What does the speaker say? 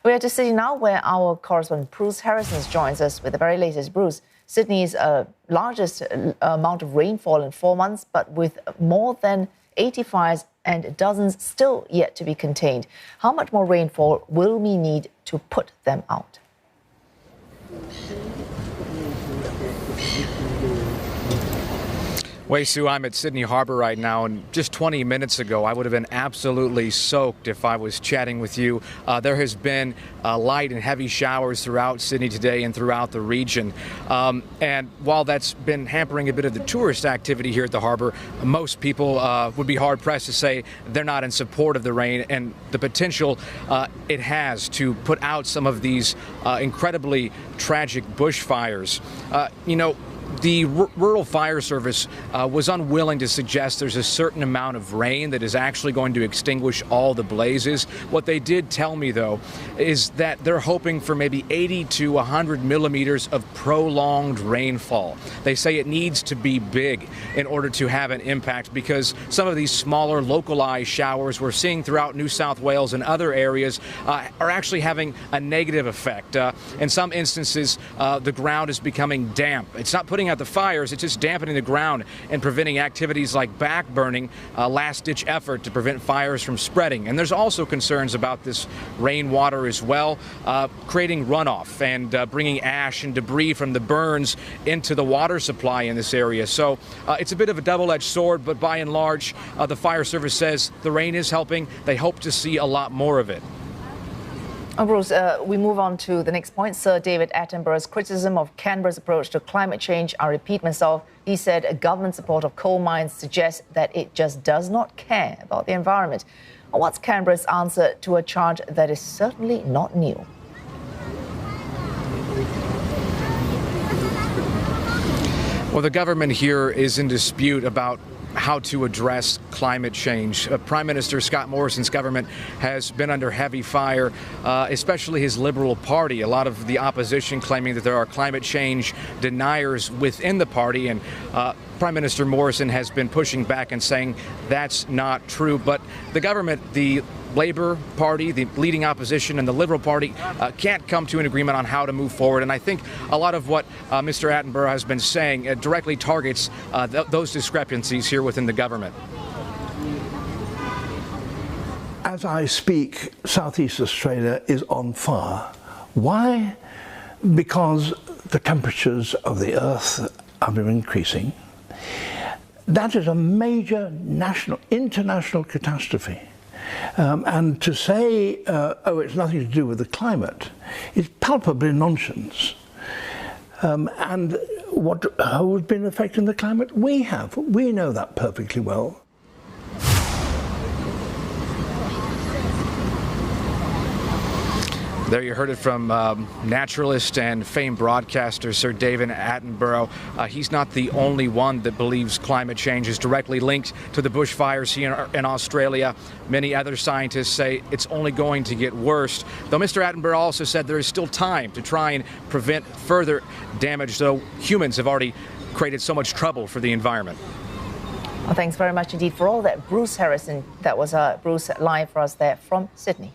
We are to Sydney now, where our correspondent Bruce Harrison joins us with the very latest. Bruce, Sydney's largest amount of rainfall in 4 months, but with more than 80 fires and dozens still yet to be contained. How much more rainfall will we need to put them out? Wei Su, I'm at Sydney Harbour right now, and just 20 minutes ago, I would have been absolutely soaked if I was chatting with you. There has been light and heavy showers throughout Sydney today and throughout the region. And while that's been hampering a bit of the tourist activity here at the harbour, most people would be hard-pressed to say they're not in support of the rain and the potential it has to put out some of these incredibly tragic bushfires. The Rural Fire Service was unwilling to suggest there's a certain amount of rain that is actually going to extinguish all the blazes. What they did tell me, though, is that they're hoping for maybe 80 to 100 millimeters of prolonged rainfall. They say it needs to be big in order to have an impact, because some of these smaller localized showers we're seeing throughout New South Wales and other areas are actually having a negative effect. In some instances, the ground is becoming damp. It's not putting out the fires, it's just dampening the ground and preventing activities like backburning, last-ditch effort to prevent fires from spreading. And there's also concerns about this rainwater as well, creating runoff and bringing ash and debris from the burns into the water supply in this area. So it's a bit of a double-edged sword, but by and large, the fire service says the rain is helping. They hope to see a lot more of it. Bruce, we move on to the next point. Sir David Attenborough's criticism of Canberra's approach to climate change. I repeat myself. He said a government support of coal mines suggests that it just does not care about the environment. What's Canberra's answer to a charge that is certainly not new? Well, the government here is in dispute about how to address climate change. Prime Minister Scott Morrison's government has been under heavy fire, especially his Liberal Party. A lot of the opposition claiming that there are climate change deniers within the party, and Prime Minister Morrison has been pushing back and saying that's not true. But the government, the Labour Party, the leading opposition, and the Liberal Party can't come to an agreement on how to move forward. And I think a lot of what Mr. Attenborough has been saying directly targets those discrepancies here within the government. As I speak, Southeast Australia is on fire. Why? Because the temperatures of the Earth are increasing. That is a major international catastrophe. And to say, oh, it's nothing to do with the climate, is palpably nonsense. And who has been affecting the climate? We have. We know that perfectly well. There you heard it from naturalist and famed broadcaster Sir David Attenborough. He's not the only one that believes climate change is directly linked to the bushfires here in Australia. Many other scientists say it's only going to get worse. Though Mr. Attenborough also said there is still time to try and prevent further damage, though humans have already created so much trouble for the environment. Well, thanks very much indeed for all that. Bruce Harrison, that was Bruce live for us there from Sydney.